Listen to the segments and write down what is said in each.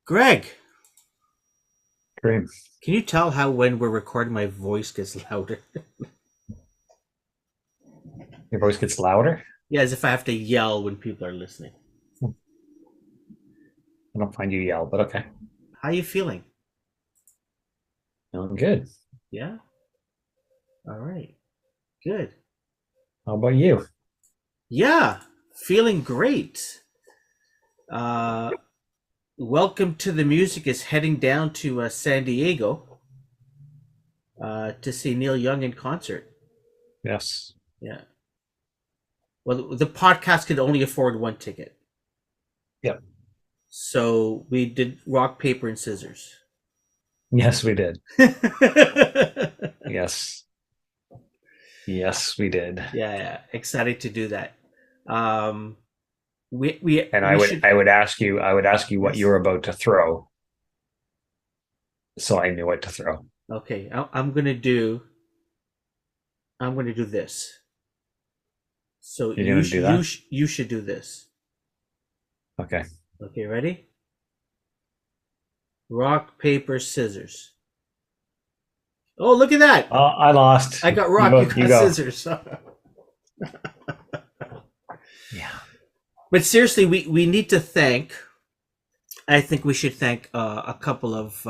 Greg, Dream. can you tell how when we're recording my voice gets louder? Your voice gets louder. Yeah, as if I have to yell when people are listening. I don't find you yell, but okay. How are you feeling? Feeling good. Yeah? All right. Good. How about you? Yeah, feeling great. Uh Welcome to the Music is heading down to San Diego to see Neil Young in concert. Yes. Yeah. Well, the podcast could only afford one ticket. Yep. So we did rock, paper, and scissors. Yes, we did. Yes. Yes, we did. Yeah, excited to do that. Um, we we And I we would should. I would ask you I would ask you what you Yes. were about to throw, so I knew what to throw. Okay, I'm gonna do this. So You're gonna do that? you should do this. Okay. Okay, ready? Rock, paper, scissors. Oh, look at that! I lost. I got You rock. You go. You got go. scissors. Yeah. But seriously, we need to thank. I think we should thank a couple of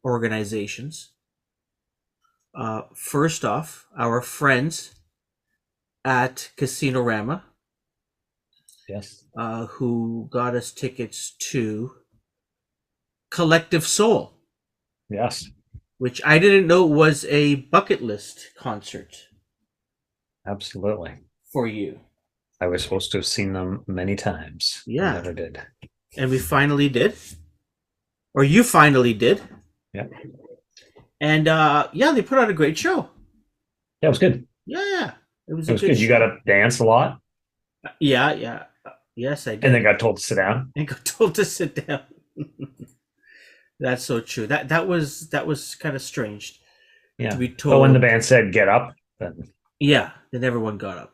organizations. First off, our friends at Casinorama, Yes. who got us tickets to Collective Soul, Yes. which I didn't know was a bucket list concert Absolutely. for you. I was supposed to have seen them many times. I Yeah, never did. and we finally did, or you finally did, Yeah. and yeah, they put on a great show. Yeah, it was good. Yeah, it was It a was good good. You got show. to dance a lot, Yeah, yeah, yes, I and then did. got told to sit down. And got told to sit down. That's so true. That was kind of strange to Yeah. be But when the told. band said get up, then Yeah, then everyone got up.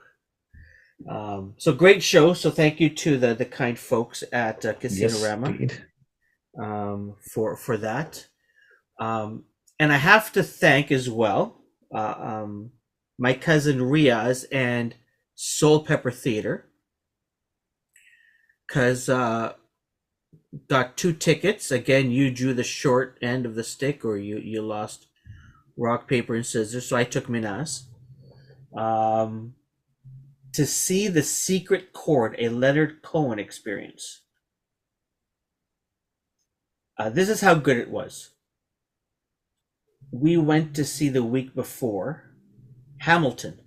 So great show. So thank you to the kind folks at yes, Casinorama indeed. for that. And I have to thank as well uh, um, my cousin Riaz and Soul Pepper Theater because got two tickets. Again, you drew the short end of the stick, or you lost rock paper and scissors. So I took Minas. Um, to see The Secret Chord, a Leonard Cohen experience. This is how good it was. We went to see the week before Hamilton,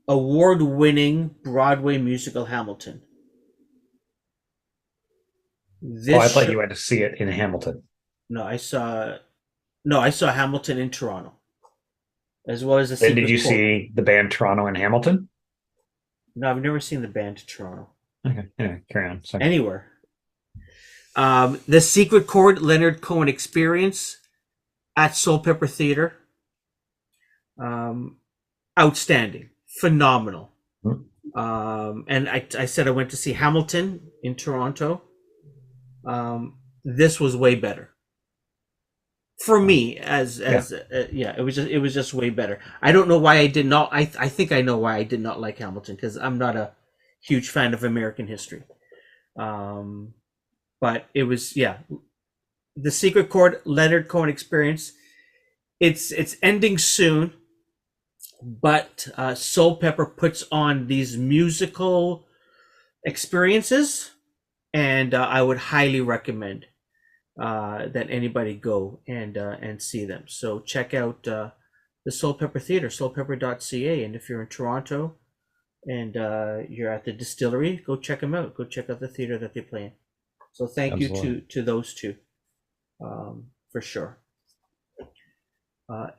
award winning Broadway musical Hamilton. Oh, This I thought show, you went to see it in Hamilton. no, I saw Hamilton in Toronto, as well as The Then did Secret you Chord. see the band Toronto and Hamilton? No, I've never seen the band Toronto Okay, anyway, carry on. Sorry. anywhere. The Secret Chord Leonard Cohen experience at Soul Pepper Theater. Um, Outstanding, phenomenal. Hmm. And I said I went to see Hamilton in Toronto. This was way better for Oh, me. yeah, Yeah, it was just way better. I don't know why I did not. I think I know why I did not like Hamilton because I'm not a huge fan of American history. Um, but it was, yeah, the Secret Chord Leonard Cohen experience. It's ending soon, but Soul Pepper puts on these musical experiences, and I would highly recommend that anybody go and see them. So check out the Soul Pepper Theater, soulpepper.ca, and if you're in Toronto and you're at the distillery, go check them out. Go check out the theater that they play in. So thank you absolutely. to those two, for sure.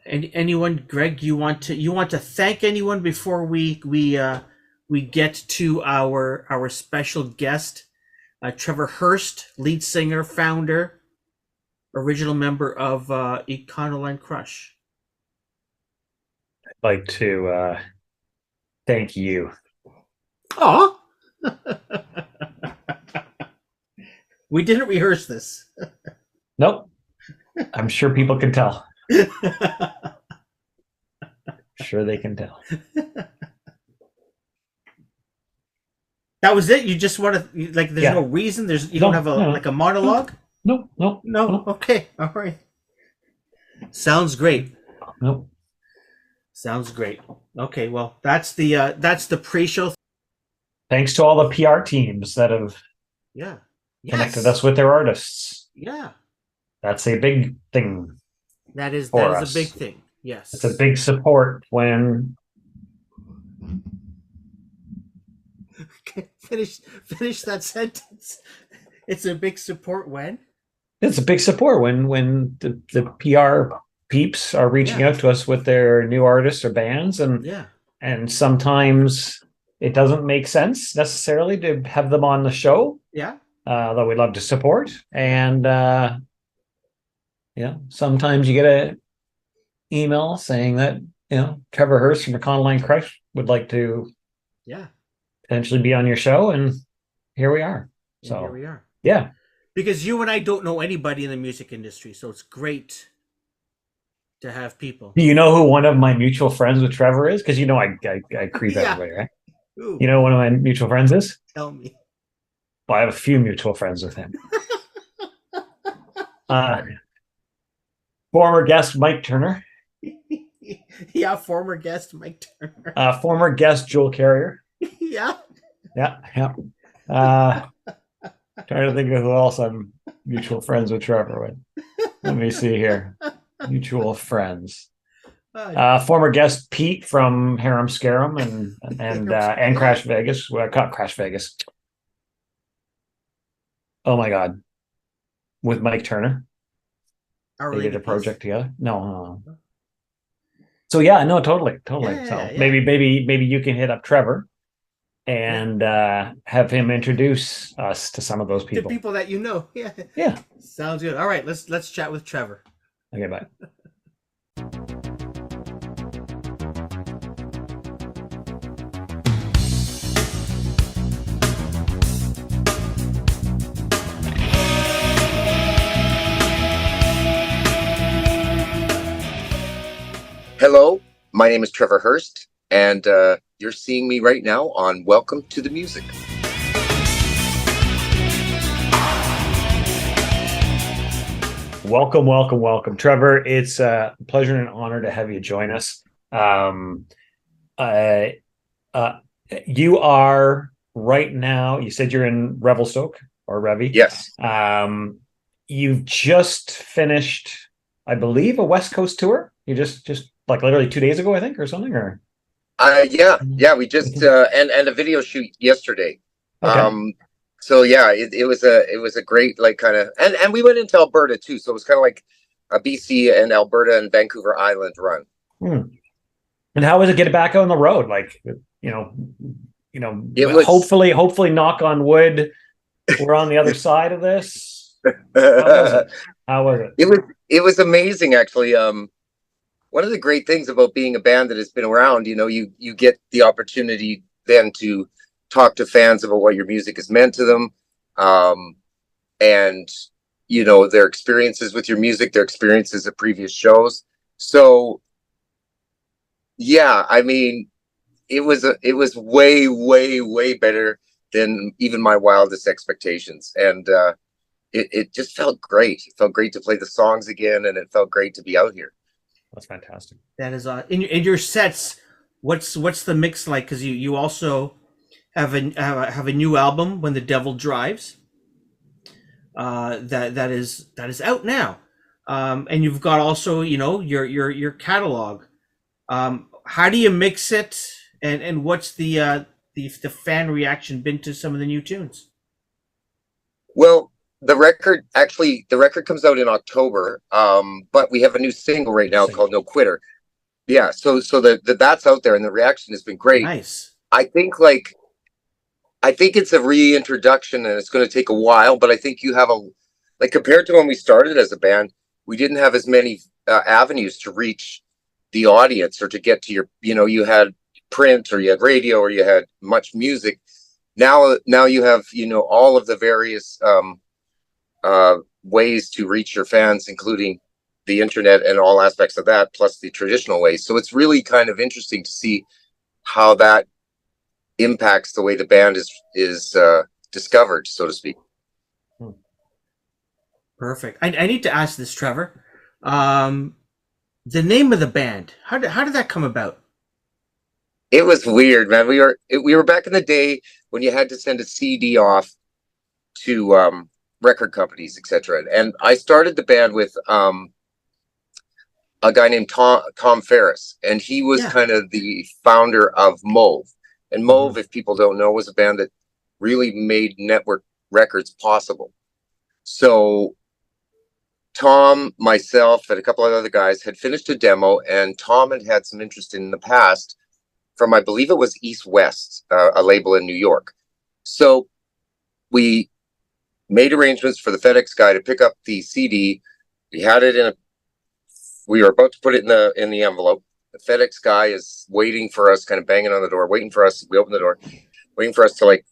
Anyone, Greg, you want to thank anyone before we get to our special guest, Trevor Hurst, lead singer, founder, original member of Econoline Crush. I'd like to thank you. Oh, We didn't rehearse this. Nope. I'm sure people can tell. Sure they can tell. That was it. You just want to like. There's Yeah. no reason. You don't have a monologue. No. No. Okay. All right. Sounds great. Nope. Sounds great. Okay. Well, that's the pre-show. Thanks to all the PR teams that have connected us with their artists. Yeah. That's a big thing. That is us. A big thing. Yes. It's a big support when finish that sentence. It's a big support when? It's a big support when the PR peeps are reaching out to us with their new artists or bands, and sometimes it doesn't make sense necessarily to have them on the show. Yeah. Though we'd love to support. And sometimes you get a email saying that, Trevor Hurst from Econoline Crush would like to potentially be on your show, and here we are. So here we are. Yeah. Because you and I don't know anybody in the music industry, so it's great to have people. Do you know who one of my mutual friends with Trevor is? Because I creep everybody, right? Ooh. You know who one of my mutual friends is? Tell me. Well, I have a few mutual friends with him. Former guest Mike Turner. Yeah, former guest Mike Turner. Former guest Joel Carrier. Yeah. Yeah. Trying to think of who else I'm mutual friends with Trevor with. Let me see here. Mutual friends. Former guest Pete from Harem Scarum and Crash Vegas. Well, Crash Vegas. Oh my God. With Mike Turner. They did a project together. No. So yeah, no, totally. Yeah, so maybe you can hit up Trevor and have him introduce us to some of those people. The people that you know. Yeah. Yeah. Sounds good. All right, let's chat with Trevor. Okay, bye. Hello, my name is Trevor Hurst, and you're seeing me right now on Welcome to the Music. Welcome, Trevor. It's a pleasure and an honor to have you join us. You are right now, you said you're in Revelstoke or Revy. Yes. You've just finished, I believe, a West Coast tour. You just like literally 2 days ago, I think, or something, or yeah, we just and a video shoot yesterday. Okay. So yeah, it was a great like kind of and we went into Alberta too, so it was kind of like a BC and Alberta and Vancouver Island run. And how was it getting back on the road? Like hopefully knock on wood, we're on the other side of this. How was it? It was amazing, actually. One of the great things about being a band that has been around, you get the opportunity then to talk to fans about what your music has meant to them, and their experiences with your music, their experiences at previous shows. So yeah, I mean, it was way better than even my wildest expectations, and it just felt great. It felt great to play the songs again, and it felt great to be out here. That's fantastic. That is in your sets. What's the mix like? Because you also have a new album, When the Devil Drives. That is out now, and you've got also your catalog. How do you mix it, and what's the fan reaction been to some of the new tunes? Well, the record comes out in October, but we have a new single right now called No Quitter. Yeah, so that's out there, and the reaction has been great. Nice. I think it's a reintroduction, and it's going to take a while, but I think you have compared to when we started as a band, we didn't have as many avenues to reach the audience or to get to your, you had print or you had radio or you had much music. Now you have, all of the various ways to reach your fans, including the internet and all aspects of that, plus the traditional ways. So it's really kind of interesting to see how that impacts the way the band is discovered, so to speak. Perfect. I need to ask this, Trevor. The name of the band. How did that come about? It was weird, man. We were back in the day when you had to send a CD off to record companies, etc. And I started the band with a guy named Tom Ferris, and he was kind of the founder of Mauve. And Mauve, if people don't know, was a band that really made network records possible. So Tom, myself, and a couple of other guys had finished a demo, and Tom had some interest in the past from, I believe it was East West, a label in New York. So we made arrangements for the FedEx guy to pick up the CD. We had it we were about to put it in the envelope. The FedEx guy is waiting for us, kind of banging on the door, waiting for us. We open the door, waiting for us to like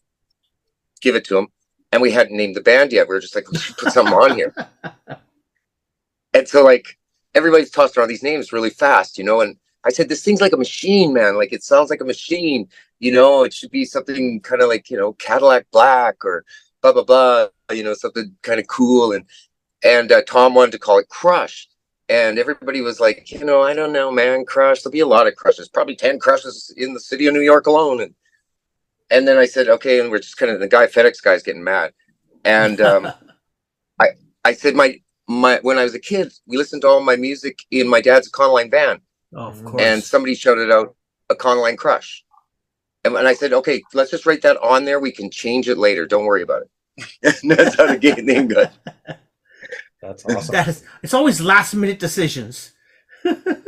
give it to him. And we hadn't named the band yet. We were just like, let's put something on here. And so like everybody's tossed around these names really fast, you know, and I said, this thing's like a machine, man. Like, it sounds like a machine, you know, it should be something kind of like, you know, Cadillac Black or blah, blah, blah, you know, something kind of cool. And Tom wanted to call it Crush. And everybody was like, you know, I don't know, man, Crush. There'll be a lot of crushes, probably 10 crushes in the city of New York alone. And then I said, okay. And we're just kind of, the FedEx guy's getting mad. And I said, when I was a kid, we listened to all my music in my dad's Econoline van. Oh, of course. And somebody shouted out Econoline Crush. And I said, okay, let's just write that on there. We can change it later. Don't worry about it. And that's how the name got. That's awesome. It's always last minute decisions.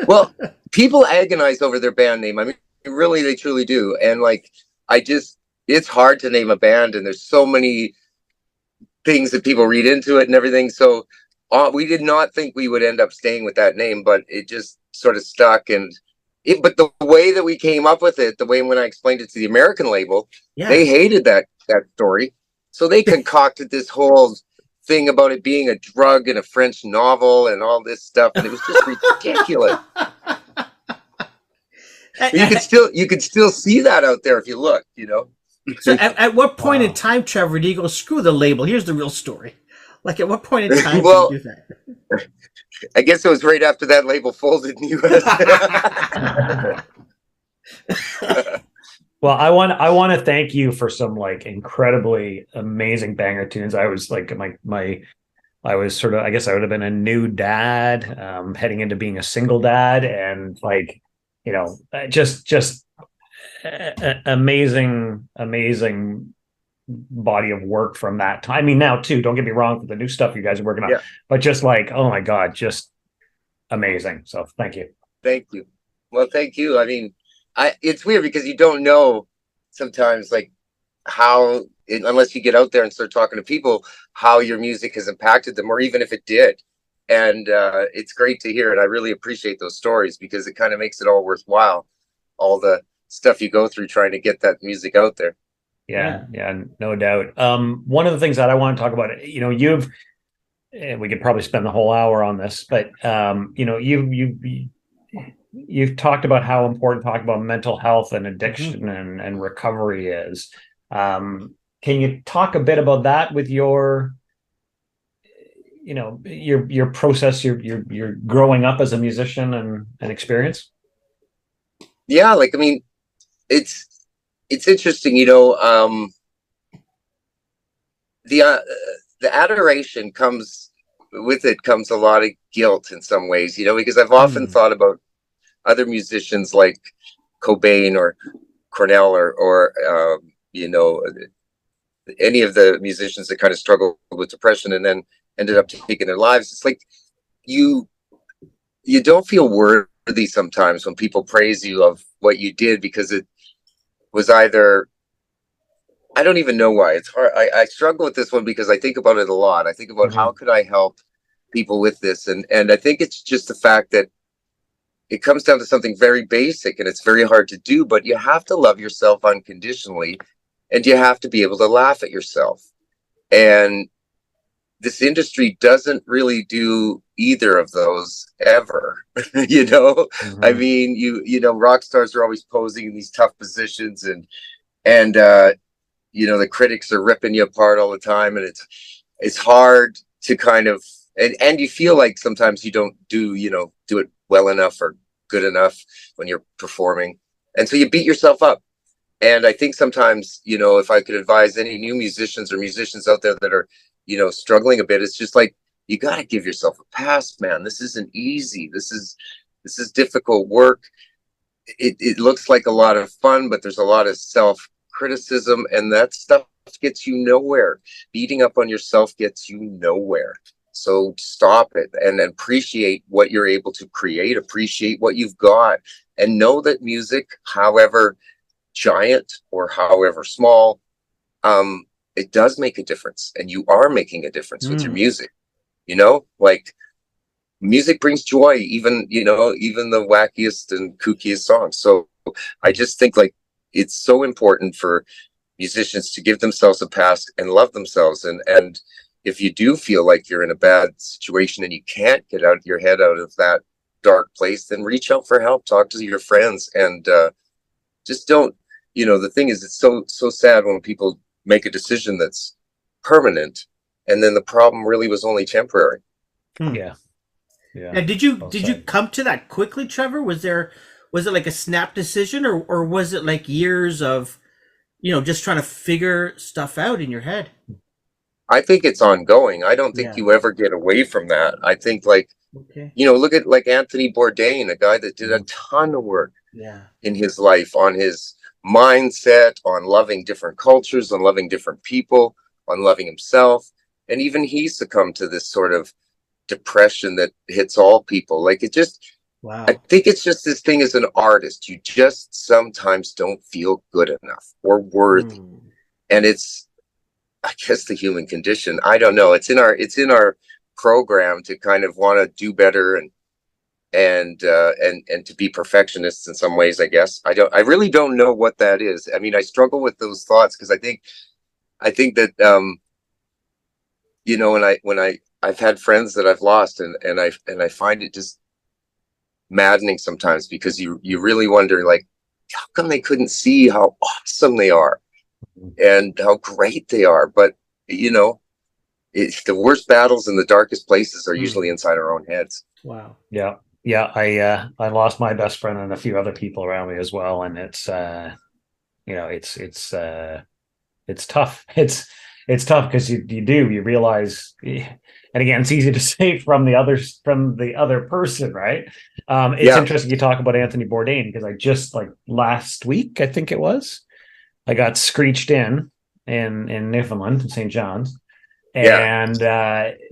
Well, people agonize over their band name. I mean, really, they truly do. And like, it's hard to name a band, and there's so many things that people read into it and everything. So we did not think we would end up staying with that name, but it just sort of stuck. But the way that we came up with it, the way when I explained it to the American label, they hated that story. So they concocted this whole thing about it being a drug in a French novel and all this stuff, and it was just ridiculous. You could still see that out there if you look, you know. So at what point in time, Trevor, do you go, screw the label, here's the real story? Like, at what point in time do you do that? I guess it was right after that label folded in the US. Well, I want to thank you for some like incredibly amazing banger tunes. I was like I was sort of, I guess I would have been a new dad, heading into being a single dad, and like, you know, just amazing body of work from that time. I mean, now too, don't get me wrong, for the new stuff you guys are working on, but just like, oh my God, just amazing. So thank you. Thank you. Well, thank you. I mean, it's weird because you don't know sometimes like how, unless you get out there and start talking to people, how your music has impacted them, or even if it did. And it's great to hear. And I really appreciate those stories because it kind of makes it all worthwhile. All the stuff you go through trying to get that music out there. Yeah, no doubt. One of the things that I want to talk about, you know, we could probably spend the whole hour on this, but you know, you've talked about how important talking about mental health and addiction and recovery is. Can you talk a bit about that with your, you know, your process, your growing up as a musician and experience? Yeah, like, I mean, it's interesting, you know, the adoration comes a lot of guilt in some ways, you know, because I've often thought about other musicians like Cobain or Cornell or you know, any of the musicians that kind of struggled with depression and then ended up taking their lives. It's like you don't feel worthy sometimes when people praise you of what you did, because it was either, I don't even know why. It's hard. I struggle with this one because I think about it a lot. I think about how could I help people with this, and I think it's just the fact that it comes down to something very basic, and it's very hard to do, but you have to love yourself unconditionally, and you have to be able to laugh at yourself. And this industry doesn't really do either of those ever. You know, I mean, you know, rock stars are always posing in these tough positions, and you know, the critics are ripping you apart all the time, and it's hard to kind of, and you feel like sometimes you don't do, you know, do it well enough or good enough when you're performing, and so you beat yourself up. And I think sometimes, you know, if I could advise any new musicians or musicians out there that are, you know, struggling a bit, it's just like, you got to give yourself a pass, man. This isn't easy. This is difficult work. It looks like a lot of fun, but there's a lot of self criticism, and that stuff gets you nowhere. Beating up on yourself gets you nowhere. So stop it and appreciate what you're able to create, appreciate what you've got, and know that music, however giant or however small, it does make a difference, and you are making a difference with your music. You know, like, music brings joy, even, you know, even the wackiest and kookiest songs. So I just think, like, it's so important for musicians to give themselves a pass and love themselves. And if you do feel like you're in a bad situation and you can't get out your head out of that dark place, then reach out for help, talk to your friends, and just don't, you know, the thing is, it's so sad when people make a decision that's permanent, and then the problem really was only temporary. Yeah. Now, did you come to that quickly, Trevor? Was it like a snap decision, or was it like years of, you know, just trying to figure stuff out in your head? I think it's ongoing. I don't think you ever get away from that. I think, like, you know, look at like Anthony Bourdain, a guy that did a ton of work in his life on his mindset, on loving different cultures, on loving different people, on loving himself. And even he succumbed to this sort of depression that hits all people. Like, it just, I think it's just this thing as an artist, you just sometimes don't feel good enough or worthy. And it's, I guess, the human condition. I don't know. It's in our program to kind of want to do better and to be perfectionists in some ways, I guess. I really don't know what that is. I mean, I struggle with those thoughts because I think that you know, when I've had friends that I've lost, and I find it just maddening sometimes, because you really wonder, like, how come they couldn't see how awesome they are and how great they are? But, you know, the worst battles in the darkest places are usually inside our own heads. Wow. Yeah. I lost my best friend and a few other people around me as well, and it's you know, it's tough. It's tough because you realize, and again, it's easy to say from the other person, right? It's interesting you talk about Anthony Bourdain, because I just, like, last week, I think it was, I got screeched in Newfoundland, in St. John's, and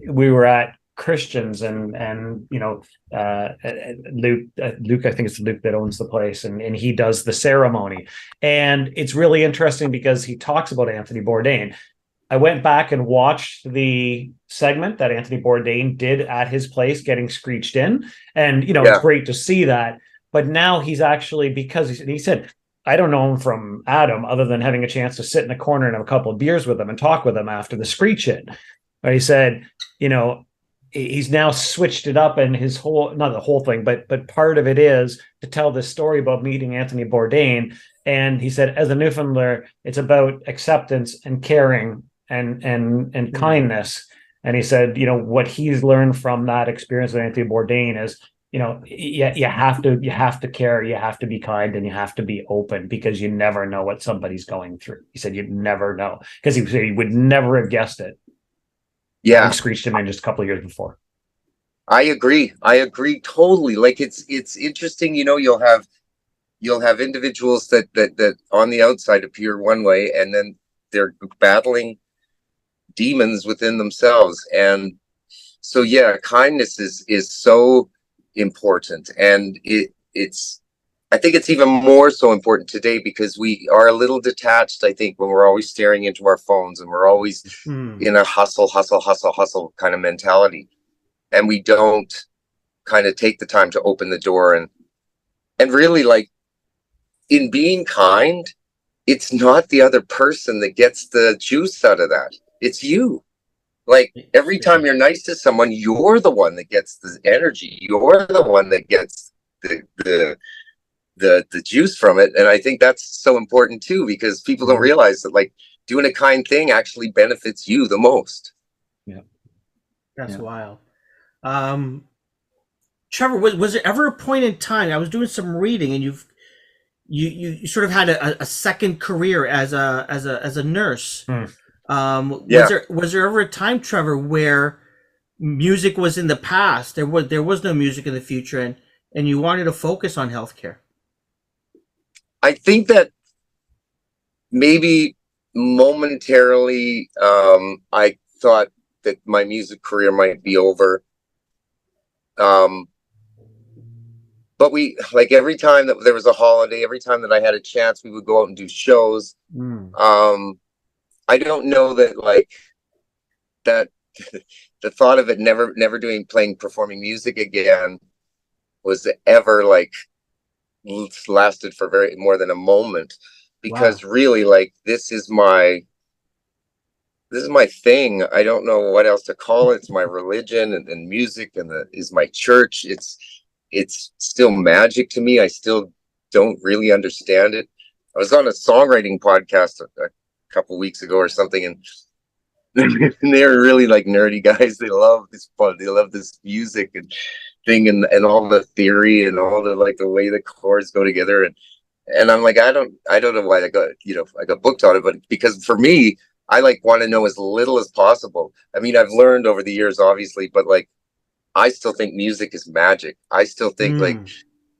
we were at Christians, and you know, Luke, I think it's Luke that owns the place, and he does the ceremony, and it's really interesting because he talks about Anthony Bourdain. I went back and watched the segment that Anthony Bourdain did at his place, getting screeched in, and you know, it's great to see that. But now he's actually, because he said, I don't know him from Adam, other than having a chance to sit in a corner and have a couple of beers with him and talk with him after the screech in. But he said, you know, he's now switched it up, and his whole, not the whole thing, but part of it is to tell this story about meeting Anthony Bourdain. And he said, as a Newfoundlander, it's about acceptance and caring and kindness. And he said, you know, what he's learned from that experience with Anthony Bourdain is, you know, you have to care, you have to be kind, and you have to be open, because you never know what somebody's going through. He said, you'd never know, because he said he would never have guessed it. Yeah, he screeched him in just a couple of years before. I agree totally. Like, it's interesting, you know, you'll have individuals that on the outside appear one way, and then they're battling demons within themselves. And so, kindness is so important, and it's I think it's even more so important today, because we are a little detached, I think, when we're always staring into our phones, and we're always in a hustle kind of mentality, and we don't kind of take the time to open the door and really, like, in being kind, it's not the other person that gets the juice out of that. It's you. Like every time you're nice to someone, you're the one that gets the energy. You're the one that gets the juice from it. And I think that's so important too, because people don't realize that like doing a kind thing actually benefits you the most. Yeah. That's wild. Trevor, was there ever a point in time? I was doing some reading, and you sort of had a second career as a nurse. Was there ever a time, Trevor, where music was in the past? There was no music in the future, and you wanted to focus on healthcare. I think that maybe momentarily, I thought that my music career might be over. But we, like, every time that there was a holiday, every time that I had a chance, we would go out and do shows. I don't know that like that the thought of it never performing music again was ever like lasted for very more than a moment, because really, like, this is my thing. I don't know what else to call it. It's my religion, and music, and is my church. It's still magic to me. I still don't really understand it. I was on a songwriting podcast a couple weeks ago or something, and they're really like nerdy guys. They love this fun. They love this music and thing, and all the theory and all the like the way the chords go together. And I'm like, I don't know why I got booked on it, but because for me, I like want to know as little as possible. I mean, I've learned over the years, obviously, but like, I still think music is magic. I still think like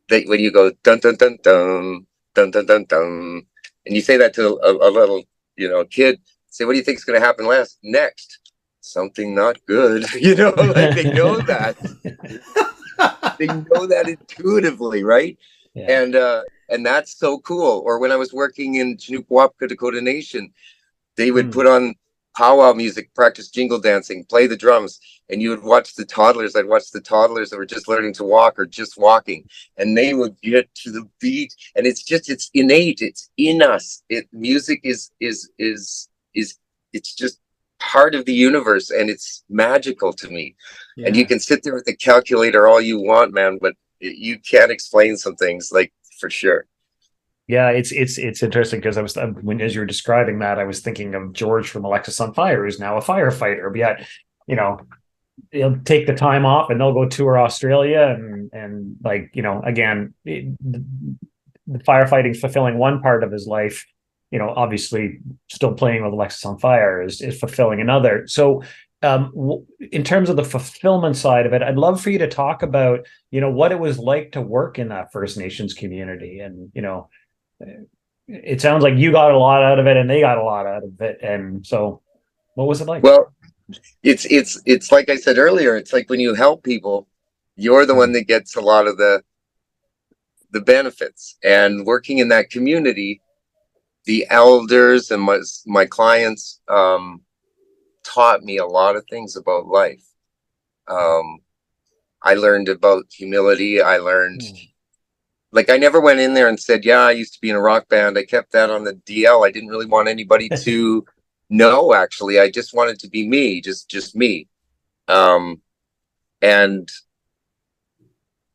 that when you go dun dun dun dun dun dun dun dun, and you say that to a little kid, say, what do you think is going to happen next? Something not good. Like they know that. They know that intuitively, right? Yeah. And that's so cool. Or when I was working in Chinookwapka, Dakota Nation, they would put on powwow music, practice jingle dancing, play the drums, and you would watch the toddlers. I'd watch the toddlers that were just learning to walk or just walking, and they would get to the beat, and it's innate. It's in us. Music is it's just part of the universe, and it's magical to me. Yeah. And you can sit there with the calculator all you want, man, but you can't explain some things, like, for sure. Yeah, it's interesting because I was as you were describing that, I was thinking of George from Alexis on Fire, who's now a firefighter. But yet, they'll take the time off and they'll go tour Australia and like again, the firefighting fulfilling one part of his life. Obviously, still playing with Alexis on Fire is fulfilling another. So, in terms of the fulfillment side of it, I'd love for you to talk about what it was like to work in that First Nations community, and it sounds like you got a lot out of it and they got a lot out of it. And so what was it like? Well, it's like I said earlier, it's like when you help people, you're the one that gets a lot of the benefits. And working in that community, the elders and my clients taught me a lot of things about life. I learned about humility. I learned like, I never went in there and said, yeah, I used to be in a rock band. I kept that on the DL. I didn't really want anybody to know, actually. I just wanted to be me, just me. And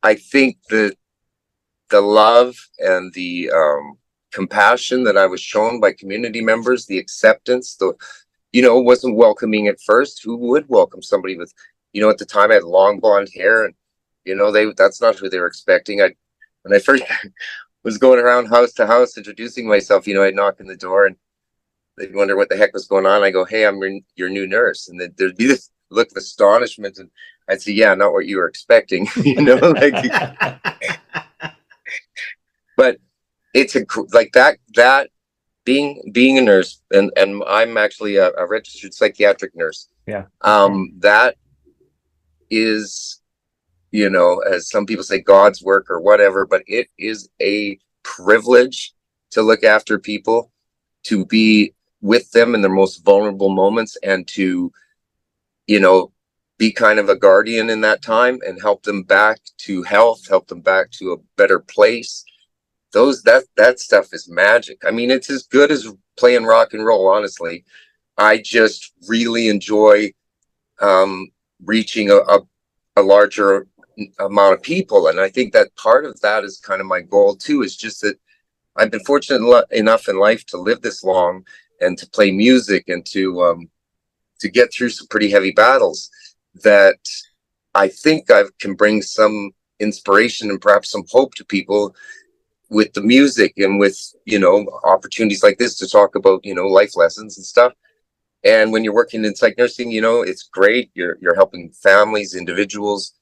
I think that the love and the compassion that I was shown by community members, the acceptance, wasn't welcoming at first. Who would welcome somebody with, at the time I had long blonde hair, and, that's not who they were expecting. When I first was going around house to house introducing myself, I'd knock on the door and they'd wonder what the heck was going on. I go, hey, I'm your new nurse. And then there'd be this look of astonishment. And I'd say, yeah, not what you were expecting, but it's like that being a nurse, and I'm actually a registered psychiatric nurse. Yeah. That is, as some people say, God's work or whatever, but it is a privilege to look after people, to be with them in their most vulnerable moments, and to, be kind of a guardian in that time and help them back to health, help them back to a better place. That stuff is magic. I mean, it's as good as playing rock and roll, honestly. I just really enjoy reaching a larger amount of people. And I think that part of that is kind of my goal too, is just that I've been fortunate enough in life to live this long and to play music and to get through some pretty heavy battles, that I think I can bring some inspiration and perhaps some hope to people with the music and with, opportunities like this to talk about, life lessons and stuff. And when you're working in psych nursing, it's great. You're helping families, individuals.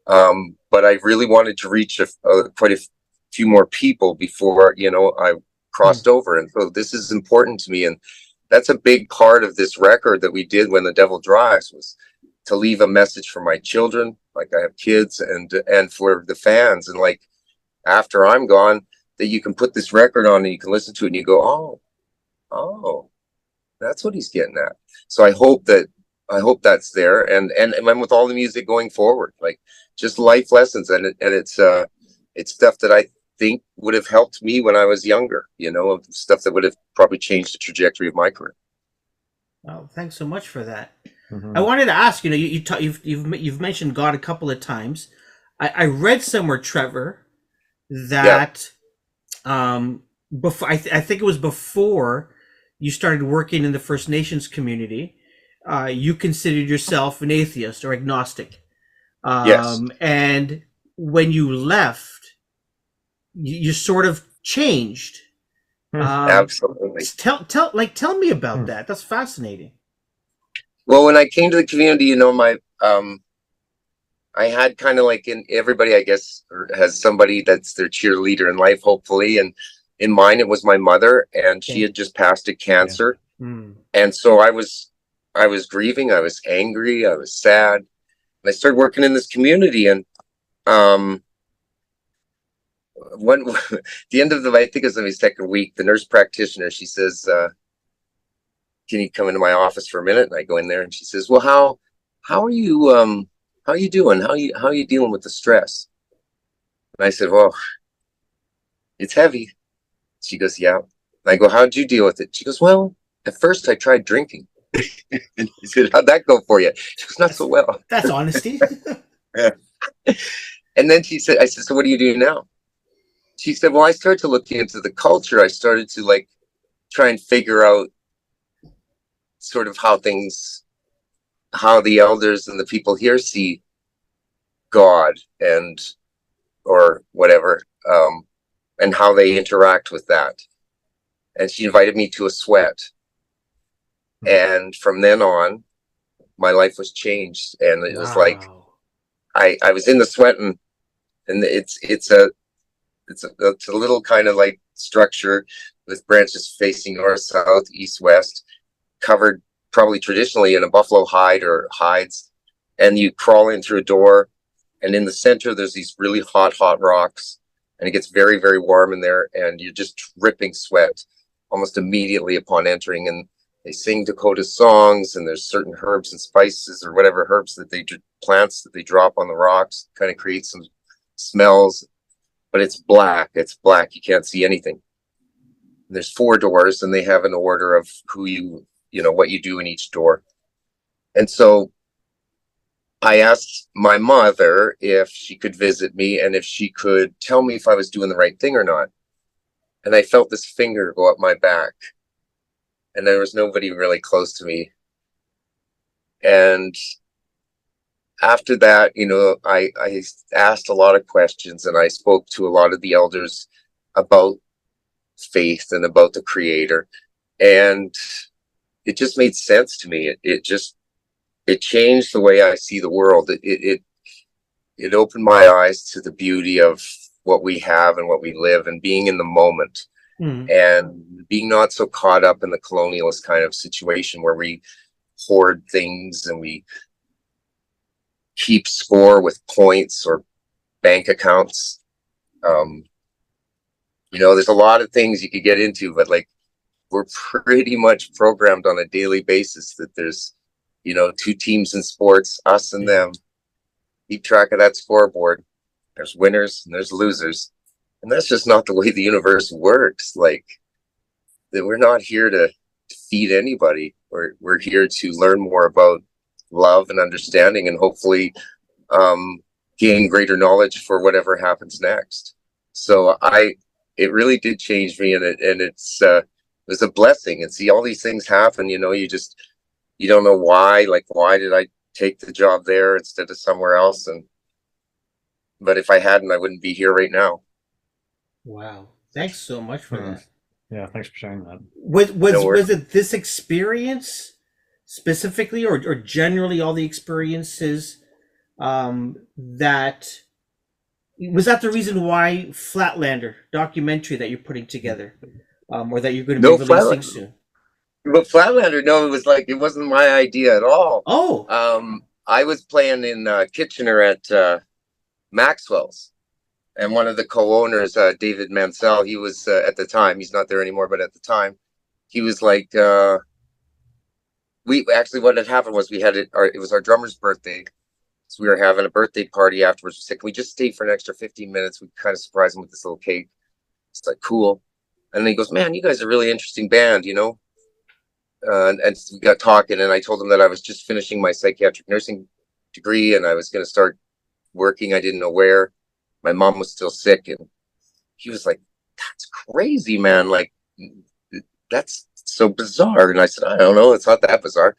But I really wanted to reach quite a few more people before, I crossed over. And so this is important to me. And that's a big part of this record that we did when the Devil Drives, was to leave a message for my children. Like, I have kids, and for the fans. And like, after I'm gone, that you can put this record on and you can listen to it and you go, oh, that's what he's getting at. So I hope that's there, and with all the music going forward, like just life lessons, and it's stuff that I think would have helped me when I was younger, stuff that would have probably changed the trajectory of my career. Well, thanks so much for that. Mm-hmm. I wanted to ask, you've mentioned God a couple of times. I read somewhere, Trevor, that before I think it was before you started working in the First Nations community, you considered yourself an atheist or agnostic. Yes. And when you left, you sort of changed. Absolutely. Tell me about that. That's fascinating. Well, when I came to the community, I had kind of like, in everybody, I guess, has somebody that's their cheerleader in life, hopefully. And in mine, it was my mother, and she had just passed of cancer. Yeah. And so I was grieving. I was angry. I was sad. And I started working in this community. And the end of I think it was my second week, the nurse practitioner, she says, can you come into my office for a minute? And I go in there, and she says, well, how are you, how are you doing? How are you dealing with the stress? And I said, well, it's heavy. She goes, yeah. And I go, how'd you deal with it? She goes, well, at first I tried drinking. And he said, how'd that go for you? She goes, not so well. That's honesty. Yeah. And then I said, so what do you do now? She said, well, I started to look into the culture. I started to like try and figure out sort of how the elders and the people here see God or whatever, and how they interact with that. And she invited me to a sweat. And from then on, my life was changed. And it was like, I was in the sweat, and it's a little kind of like structure with branches facing north, south, east, west, covered probably traditionally in a buffalo hide or hides. And you crawl in through a door, and in the center, there's these really hot rocks, and it gets very, very warm in there, and you're just dripping sweat almost immediately upon entering. And they sing Dakota songs, and there's certain herbs and spices or whatever herbs that plants that they drop on the rocks, kind of create some smells, but it's black. It's black. You can't see anything. And there's 4 doors, and they have an order of what you do in each door. And so I asked my mother if she could visit me and if she could tell me if I was doing the right thing or not. And I felt this finger go up my back, and there was nobody really close to me. And after that, I asked a lot of questions, and I spoke to a lot of the elders about faith and about the Creator. And it just made sense to me. It changed the way I see the world. It opened my eyes to the beauty of what we have and what we live, and being in the moment, and being not so caught up in the colonialist kind of situation where we hoard things and we keep score with points or bank accounts. There's a lot of things you could get into, but like, we're pretty much programmed on a daily basis that there's 2 teams in sports, us and them. Keep track of that scoreboard. There's winners and there's losers. And that's just not the way the universe works. Like, that we're not here to defeat anybody. We're here to learn more about love and understanding, and hopefully gain greater knowledge for whatever happens next. So it really did change me, and it was a blessing. And see all these things happen, you don't know why. Like, why did I take the job there instead of somewhere else? But if I hadn't, I wouldn't be here right now. Wow. Thanks so much for that. Yeah, thanks for sharing that. Was it this experience specifically, or generally all the experiences that was that the reason why Flatlander documentary that you're putting together, or that you're going to be releasing soon? But Flatlander, no, it wasn't my idea at all. Oh, I was playing in Kitchener at Maxwell's, and one of the co-owners, David Mansell, he was at the time, he's not there anymore, but at the time, he was like, we actually, what had happened was it was our drummer's birthday. So we were having a birthday party afterwards. We said, can we just stay for an extra 15 minutes? We kind of surprised him with this little cake. It's like, cool. And then he goes, man, you guys are a really interesting band, and we got talking, and I told him that I was just finishing my psychiatric nursing degree, and I was going to start working. I didn't know where. My mom was still sick, and he was like, that's crazy, man. Like, that's so bizarre. And I said, I don't know. It's not that bizarre.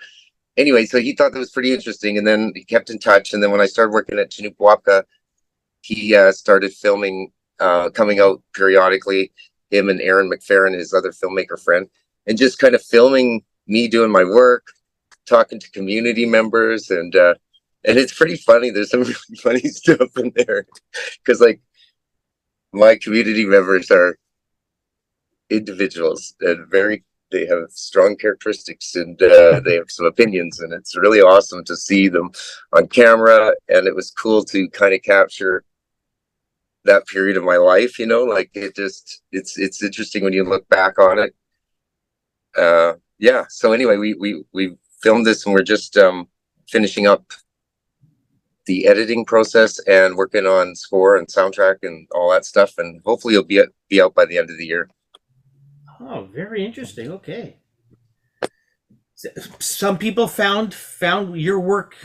Anyway, so he thought that was pretty interesting, and then he kept in touch. And then when I started working at Chinupwapka, he started filming, coming out periodically, him and Aaron McFerrin, his other filmmaker friend, and just kind of filming me doing my work, talking to community members, and it's pretty funny. There's some really funny stuff in there, because like my community members are individuals and they have strong characteristics, and they have some opinions, and it's really awesome to see them on camera. And it was cool to kind of capture that period of my life, like it's interesting when you look back on it. Yeah. So anyway, we filmed this, and we're just finishing up the editing process and working on score and soundtrack and all that stuff, and hopefully it'll be out by the end of the year. Oh, very interesting. Okay. Some people found your work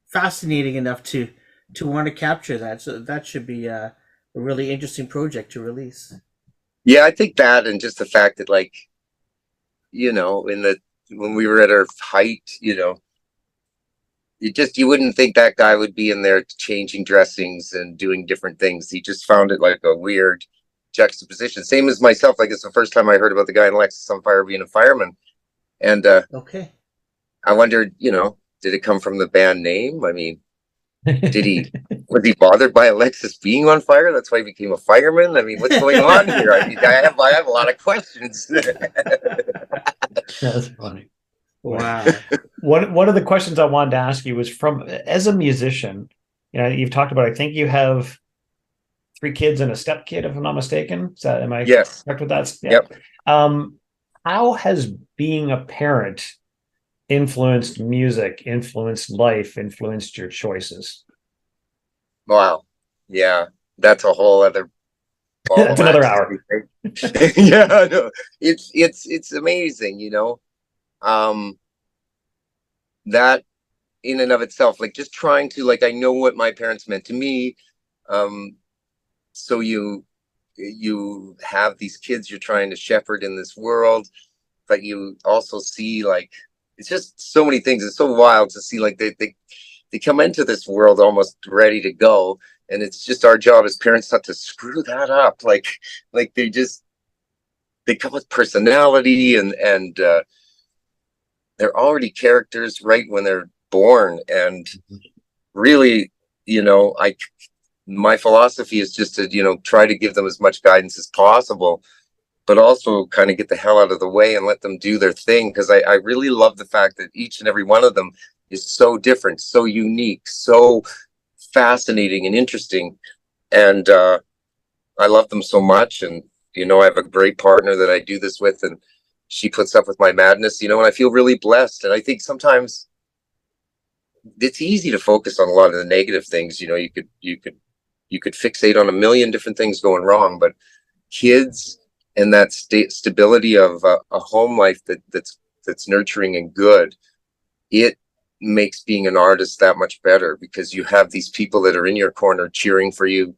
fascinating enough to want to capture that. So that should be a really interesting project to release. Yeah, I think that, and just the fact that, like, when we were at our height, you wouldn't think that guy would be in there changing dressings and doing different things. He just found it like a weird juxtaposition. Same as myself. Like, it's the first time I heard about the guy in Lexus on Fire being a fireman. And okay, I wondered, did it come from the band name? I mean, was he bothered by Alexis being on fire? That's why he became a fireman. I mean, what's going on here? I mean, I have a lot of questions. That's funny. Wow. One of the questions I wanted to ask you was, as a musician, you've talked about, I think you have 3 kids and a stepkid, if I'm not mistaken. Am I yes. correct with that? Yeah. Yep. How has being a parent influenced music, influenced life, influenced your choices? Wow. Yeah. That's a whole other that's another hour. Yeah, no. It's amazing, that in and of itself, like, just trying to, like, I know what my parents meant to me. So you have these kids you're trying to shepherd in this world, but you also see, like, it's just so many things. It's so wild to see, like, they come into this world almost ready to go, and it's just our job as parents not to screw that up. Like they come with personality, and they're already characters right when they're born. And really, my philosophy is just to, try to give them as much guidance as possible, but also kind of get the hell out of the way and let them do their thing. Because I really love the fact that each and every one of them is so different, so unique, so fascinating and interesting. And I love them so much. And, I have a great partner that I do this with, and she puts up with my madness, and I feel really blessed. And I think sometimes it's easy to focus on a lot of the negative things. You could fixate on a million different things going wrong, but kids and that stability of a home life that's nurturing and good, it makes being an artist that much better, because you have these people that are in your corner cheering for you,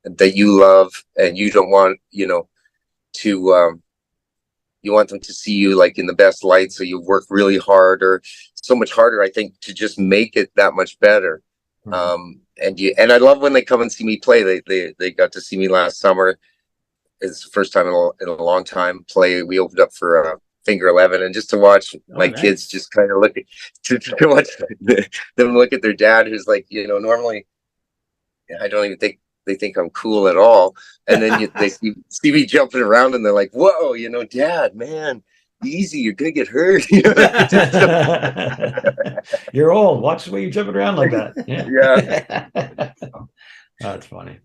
that you love, and you don't want, to you want them to see you like in the best light, so you work really hard, or so much harder, I think, to just make it that much better. And I love when they come and see me play. They got to see me last summer. It's the first time in a long time play. We opened up for Finger 11, and just to watch my kids just kind of look at to watch them look at their dad, who's like, normally I don't even think they think I'm cool at all, and then they see me jumping around, and they're like, "Whoa, Dad, man, easy, you're gonna get hurt." You're old. Watch the way you're jumping around like that. Yeah. That's funny.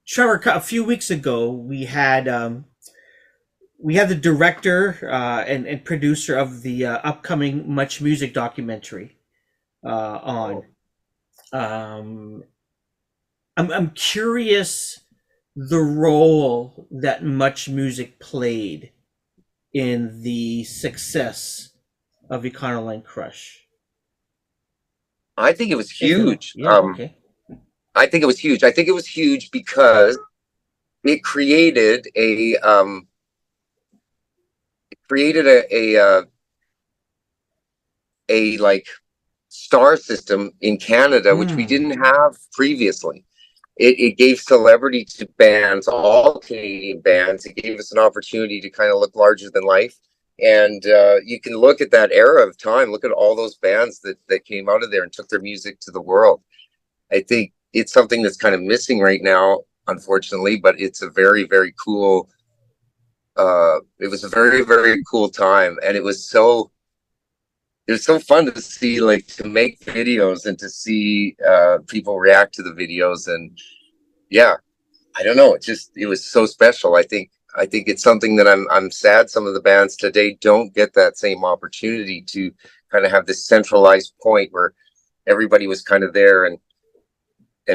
Trevor, a few weeks ago, we had the director and producer of the upcoming Much Music documentary on. I'm curious the role that Much Music played in the success of Econoline Crush. I think it was huge. Okay. I think it was huge. I think it was huge because it created a like star system in Canada, which we didn't have previously. It gave celebrity to bands, all Canadian bands. It gave us an opportunity to kind of look larger than life. And you can look at that era of time, look at all those bands that came out of there and took their music to the world. I think it's something that's kind of missing right now, unfortunately, but it's a very, very cool, it was a very, very cool time. And it was so fun to see, like, to make videos and to see people react to the videos. And yeah, I don't know. It was so special. I think it's something that I'm sad some of the bands today don't get that same opportunity to kind of have this centralized point where everybody was kind of there and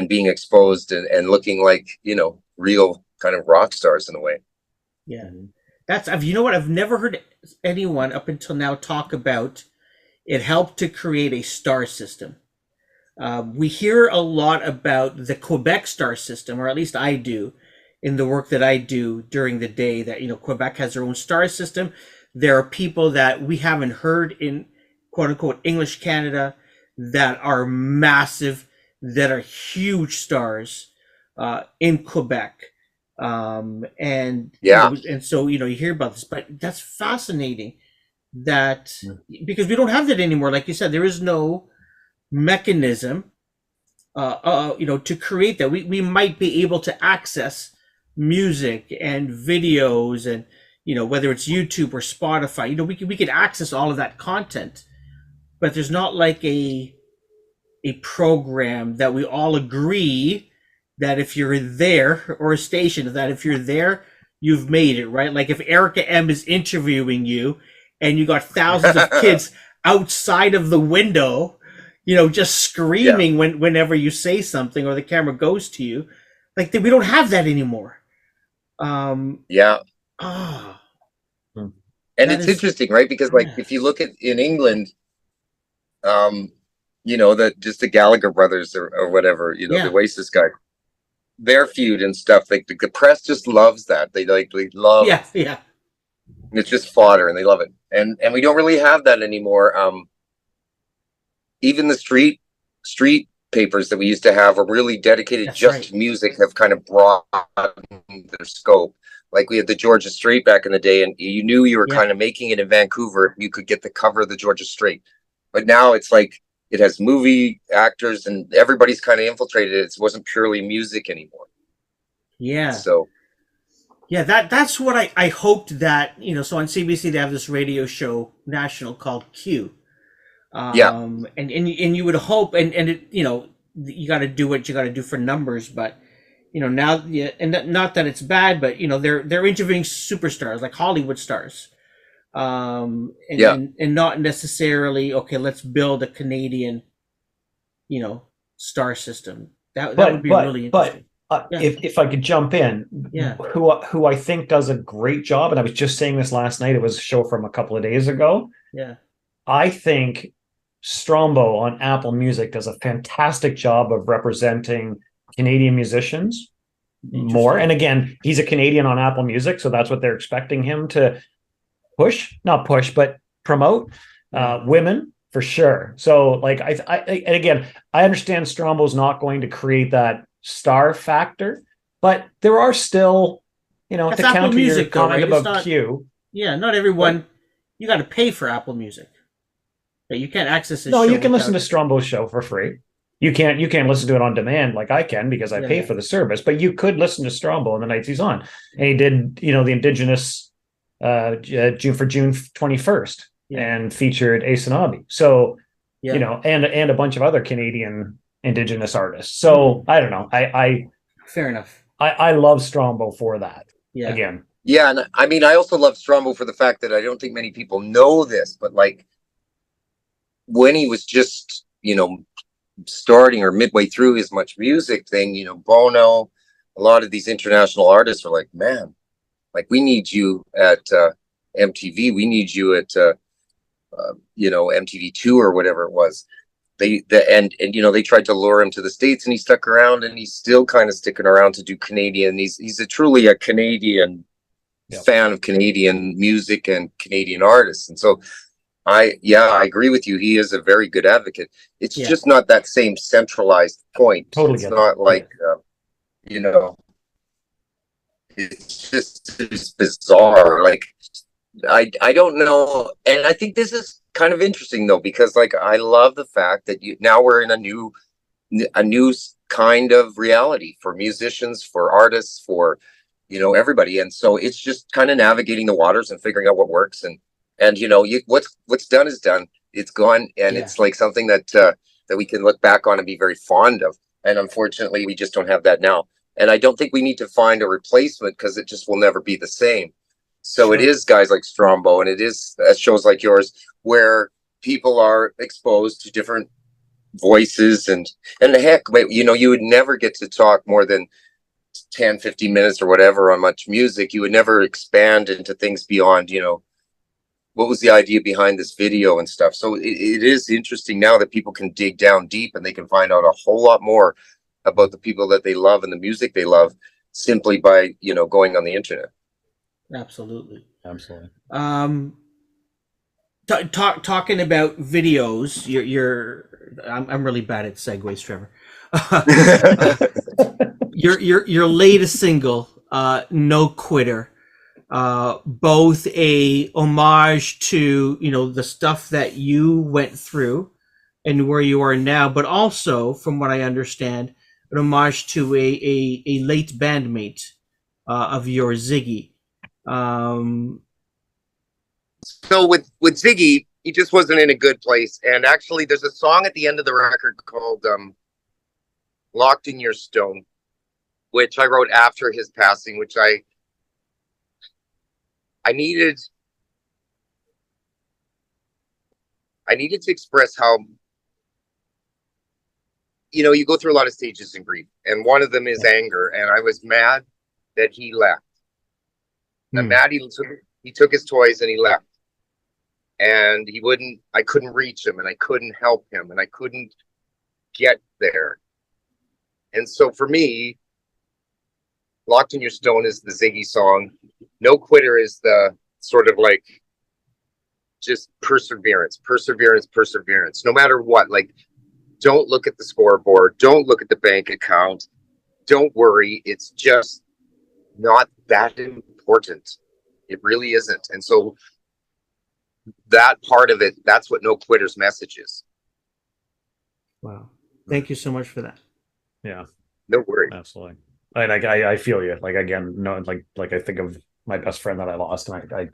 being exposed and looking like, real kind of rock stars in a way. Yeah. What? I've never heard anyone up until now talk about it helped to create a star system. We hear a lot about the Quebec star system, or at least I do, in the work that I do during the day, that, Quebec has their own star system. There are people that we haven't heard in quote unquote English Canada that are massive, that are huge stars in Quebec. And yeah, and so, you hear about this, but that's fascinating that because we don't have that anymore. Like you said, there is no mechanism, to create that. We might be able to access music and videos and, whether it's YouTube or Spotify, we could access all of that content, but there's not like a program that we all agree that if you're there, or a station that if you're there, you've made it, right? Like if Erica M is interviewing you and you got thousands of kids outside of the window, just screaming whenever you say something or the camera goes to you, like we don't have that anymore. And it's interesting, right? Because like if you look at in England, the Gallagher brothers or whatever, the Oasis guy, their feud and stuff, like the press just loves that. They love it's just fodder and they love it. And we don't really have that anymore. Even the street papers that we used to have were really dedicated to music, have kind of broadened their scope. Like we had the Georgia Straight back in the day, and you knew you were kind of making it in Vancouver, you could get the cover of the Georgia Straight. But now it's like it has movie actors and everybody's kind of infiltrated it. It wasn't purely music anymore. Yeah. So that's what I hoped that, so on CBC they have this radio show national called Q. And you would hope, and it, you got to do what you got to do for numbers, but now, and not that it's bad, but they're interviewing superstars, like Hollywood stars, and not necessarily, okay, let's build a Canadian, star system. That would be really interesting. If I could jump in, who I think does a great job, and I was just saying this last night, it was a show from a couple of days ago. I think Strombo on Apple Music does a fantastic job of representing Canadian musicians more. And again, he's a Canadian on Apple Music, so that's what they're expecting him to not push, but promote women for sure. So like and again, I understand Strombo's not going to create that star factor, but there are still, That's to Apple counter Music, your comment though, right? about Q. Yeah, not everyone. You got to pay for Apple Music. You can't access it. No, you can listen to Strombo's show for free. You can't listen to it on demand like I can because I pay for the service. But you could listen to Strombo on the nights he's on, and he did the Indigenous June 21st and featured Asanabi. So and a bunch of other Canadian Indigenous artists. So I don't know. I fair enough. I love Strombo for that. Yeah. Again. Yeah, and I mean, I also love Strombo for the fact that I don't think many people know this, but like when he was just, starting or midway through his Much Music thing, Bono, a lot of these international artists are like, man, like we need you at MTV, we need you at MTV2 or whatever it was. They tried to lure him to the States, and he stuck around, and he's still kind of sticking around to do Canadian. He's truly a Canadian fan of Canadian music and Canadian artists, and so I agree with you. He is a very good advocate. It's just not that same centralized point. Totally, it's not like it's bizarre. Like I don't know, and I think this is kind of interesting though, because like I love the fact that now we're in a new kind of reality for musicians, for artists, for everybody, and so it's just kind of navigating the waters and figuring out what works, and what's done is done. It's gone, and it's like something that we can look back on and be very fond of. And unfortunately, we just don't have that now. And I don't think we need to find a replacement because it just will never be the same. So it is guys like Strombo, and it is shows like yours where people are exposed to different voices and heck, you would never get to talk more than 10, 15 minutes or whatever on Much Music. You would never expand into things beyond, what was the idea behind this video and stuff. So it is interesting now that people can dig down deep and they can find out a whole lot more about the people that they love and the music they love simply by, going on the internet. Absolutely. Talking about videos, I'm really bad at segues, Trevor. your latest single, No Quitter, both a homage to the stuff that you went through and where you are now, but also, from what I understand, an homage to a late bandmate of yours, Ziggy. So with Ziggy, he just wasn't in a good place. And actually, there's a song at the end of the record called Locked in Your Stone, which I wrote after his passing, which I needed to express how, you go through a lot of stages in grief, and one of them is anger. And I was mad that he left. I'm mad he took his toys and he left. And I couldn't reach him, and I couldn't help him, and I couldn't get there. And so for me, Locked in Your Stone is the Ziggy song. No Quitter is the sort of like just perseverance. No matter what, like, don't look at the scoreboard. Don't look at the bank account. Don't worry. It's just not that important. It really isn't. And so that part of it, that's what No Quitter's message is. Wow. Thank you so much for that. Yeah. No worries. Absolutely. I feel you. Like, again, no, like I think of my best friend that I lost, and I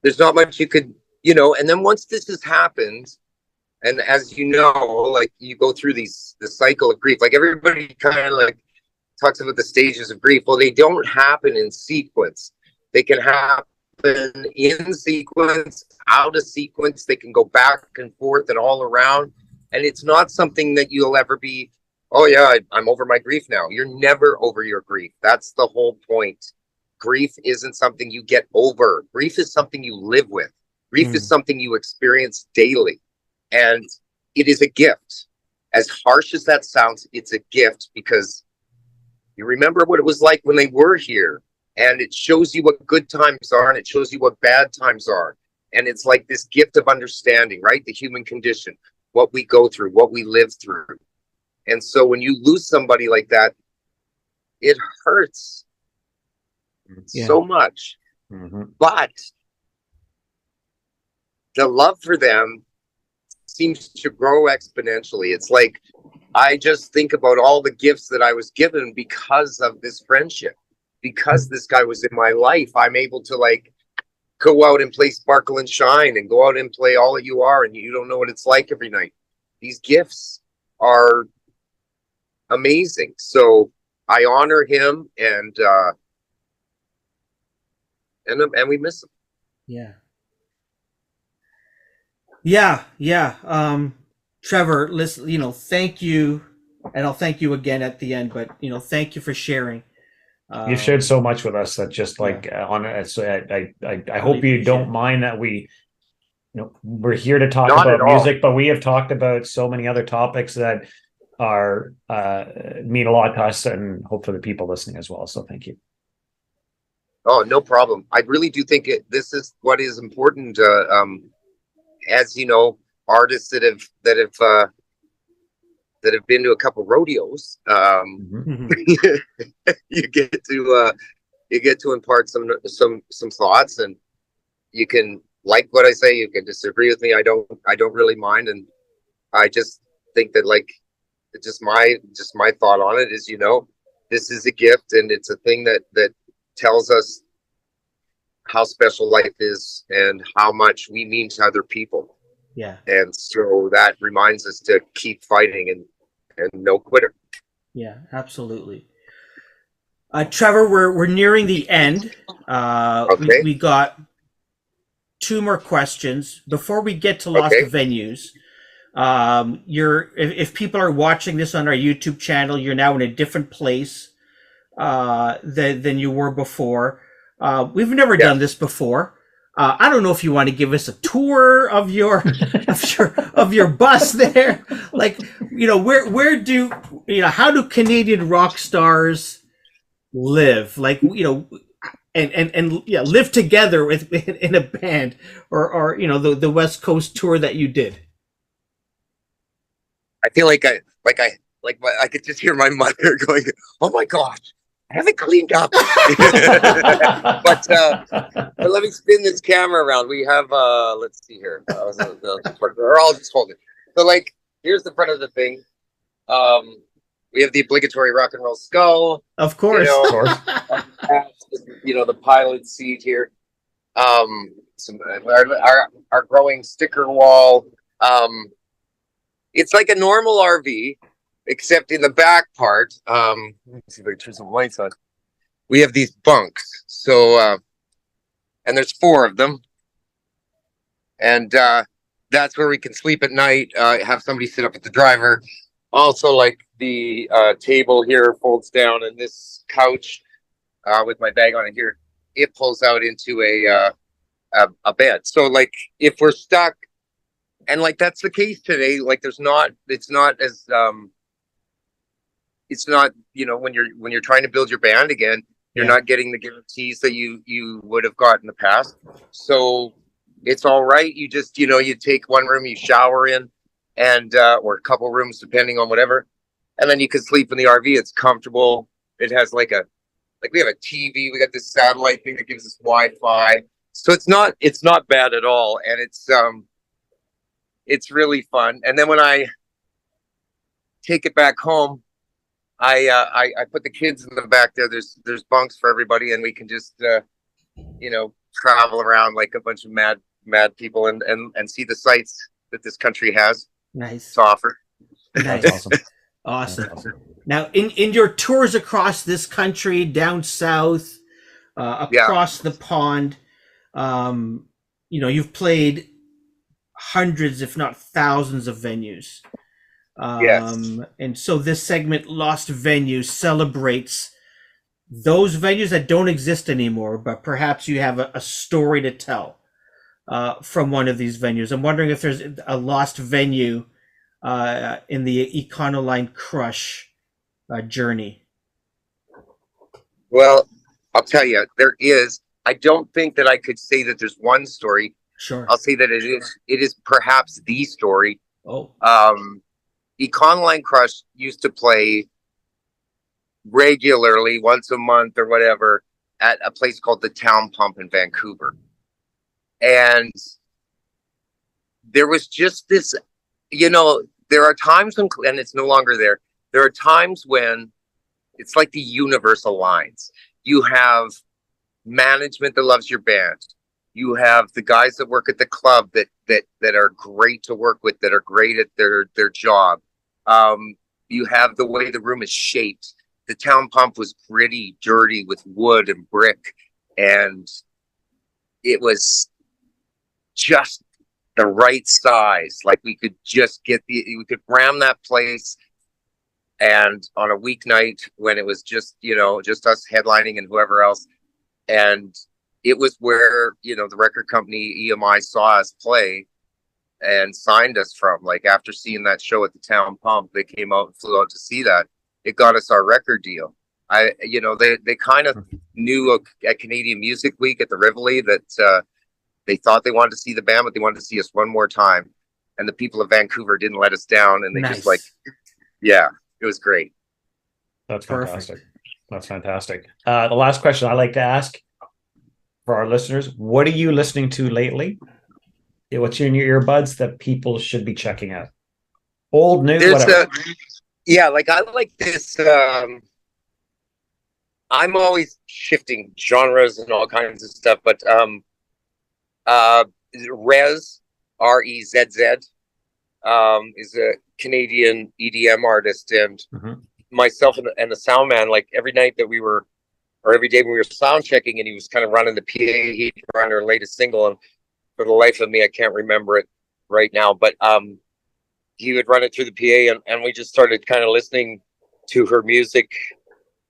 there's not much you could, and then once this has happened, and as you know, like you go through the cycle of grief, like everybody kind of like talks about the stages of grief. Well, they don't happen in sequence. They can happen in sequence, out of sequence. They can go back and forth and all around. And it's not something that you'll ever be, oh yeah, I'm over my grief now. You're never over your grief. That's the whole point. grief isn't something you get over. Grief is something you live with. Grief is something you experience daily. And it is a gift. As harsh as that sounds, it's a gift because you remember what it was like when they were here. And it shows you what good times are and it shows you what bad times are. And it's like this gift of understanding, right? The human condition, what we go through, what we live through. And so when you lose somebody like that, it hurts so much. But the love for them seems to grow exponentially. It's like I just think about all the gifts that I was given because of this friendship. Because this guy was in my life, I'm able to like go out and play Sparkle and Shine and go out and play All That You Are, and you don't know what it's like every night. These gifts are amazing. So I honor him, and we miss him. Trevor, listen, thank you, and I'll thank you again at the end. But thank you for sharing. You've shared so much with us that just like on it. So I hope you don't mind that we're here to talk about music, but we have talked about so many other topics that are mean a lot to us and hope for the people listening as well. So thank you. Oh, no problem. I really do think this is what is important. As you know, artists that have been to a couple rodeos, you get to impart some thoughts, and you can like what I say. You can disagree with me. I don't really mind, and I just think that like just my thought on it is, this is a gift, and it's a thing that tells us how special life is and how much we mean to other people. Yeah. And so that reminds us to keep fighting and no quitter. Yeah, absolutely. Trevor, we're nearing the end. Okay. We got 2 more questions before we get to Lost Venues. If people are watching this on our YouTube channel, you're now in a different place than you were before. We've never done this before. I don't know if you want to give us a tour of your of your bus there. Like, how do Canadian rock stars live? Like, and live together in a band, or the West Coast tour that you did. I feel like I could just hear my mother going, "Oh my gosh, I haven't cleaned up." but let me spin this camera around. We have let's see here. We're all just holding. So like, here's the front of the thing. We have the obligatory rock and roll skull. Of course. The pilot seat here. Our growing sticker wall. It's like a normal RV, except in the back part. Let me see if I can turn some lights on. We have these bunks. So, and there's 4 of them. And that's where we can sleep at night, have somebody sit up with the driver. Also, like the table here folds down, and this couch with my bag on it here, it pulls out into a bed. So, like, if we're stuck, and like that's the case today, like it's not when you're trying to build your band again, you're not getting the guarantees that you would have got in the past. So it's all right. You just you take one room you shower in, and or a couple rooms depending on whatever, and then you can sleep in the RV. It's comfortable. It has we have a TV. We got this satellite thing that gives us Wi-Fi. So it's not bad at all, and it's really fun. And then when I take it back home, I put the kids in the back there. There's bunks for everybody, and we can just travel around like a bunch of mad people and see the sights that this country has to offer. Nice. Awesome. Now, in your tours across this country, down south, across the pond, you've played hundreds, if not thousands, of venues. And so this segment, Lost Venues, celebrates those venues that don't exist anymore, but perhaps you have a story to tell from one of these venues. I'm wondering if there's a lost venue in the Econoline Crush journey. Well, I'll tell you, there is. I don't think that I could say that there's one story. Sure. I'll say that it is perhaps the story. Oh. Econoline Crush used to play regularly once a month or whatever at a place called the Town Pump in Vancouver. And there was just this, there are times when, and it's no longer there, there are times when it's like the universe aligns. You have management that loves your band. You have the guys that work at the club that are great to work with, that are great at their job. You have the way the room is shaped. The Town Pump was gritty, dirty with wood and brick, and it was just the right size. Like we could just we could ram that place. And on a weeknight when it was just us headlining and whoever else, and it was where, the record company EMI saw us play and signed us from. Like after seeing that show at the Town Pump, they came out and flew out to see that. It got us our record deal. They kind of knew at Canadian Music Week at the Rivoli that they thought they wanted to see the band, but they wanted to see us one more time. And the people of Vancouver didn't let us down. And they Nice. just it was great. That's Perfect. fantastic. That's fantastic. The last question I like to ask for our listeners: what are you listening to lately? What's in your earbuds that people should be checking out? Old, new, whatever. Like I like this. I'm always shifting genres and all kinds of stuff, but Rez, REZZ, is a Canadian EDM artist, and myself and the sound man, like every day when we were sound checking and he was kind of running the PA, he'd run our latest single, and for the life of me I can't remember it right now, but he would run it through the PA, and we just started kind of listening to her music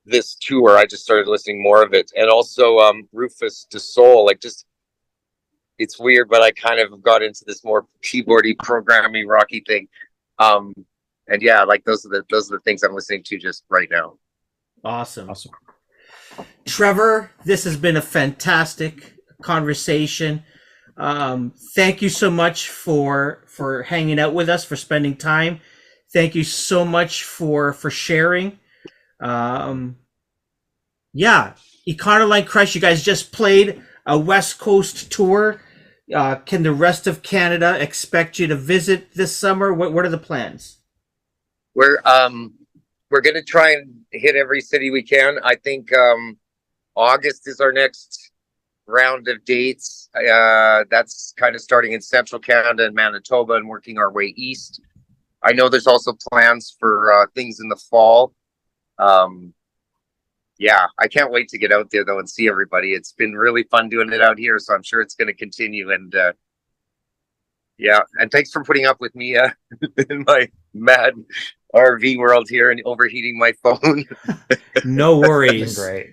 this tour. I just started listening more of it. And also Rufus Du Sol, it's weird, but I kind of got into this more keyboardy, programmy, rocky thing. And yeah, like those are the things I'm listening to just right now. Awesome. Trevor, this has been a fantastic conversation. Thank you so much for hanging out with us, for spending time. Thank you so much for sharing. Econoline Crush, you guys just played a West Coast tour. Can the rest of Canada expect you to visit this summer? What are the plans? We're going to try and hit every city we can. I think August is our next round of dates. That's kind of starting in central Canada and Manitoba and working our way east. I know there's also plans for things in the fall. I can't wait to get out there though and see everybody. It's been really fun doing it out here, so I'm sure it's going to continue. And and thanks for putting up with me in my mad RV world here and overheating my phone. No worries. Great.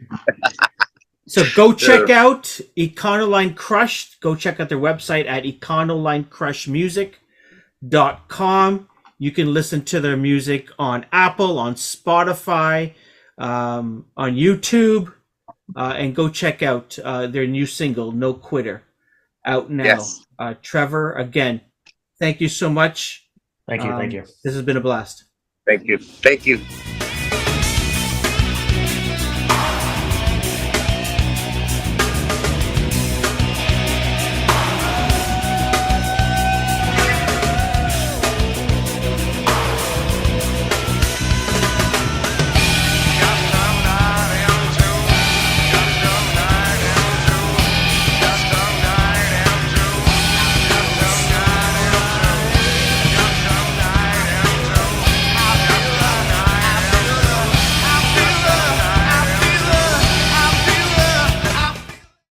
So go check out Econoline Crush. Go check out their website at econolinecrushmusic.com. You can listen to their music on Apple, on Spotify, on YouTube, and go check out their new single, No Quitter, out now. Yes. Trevor, again, thank you so much. Thank you. This has been a blast. Thank you.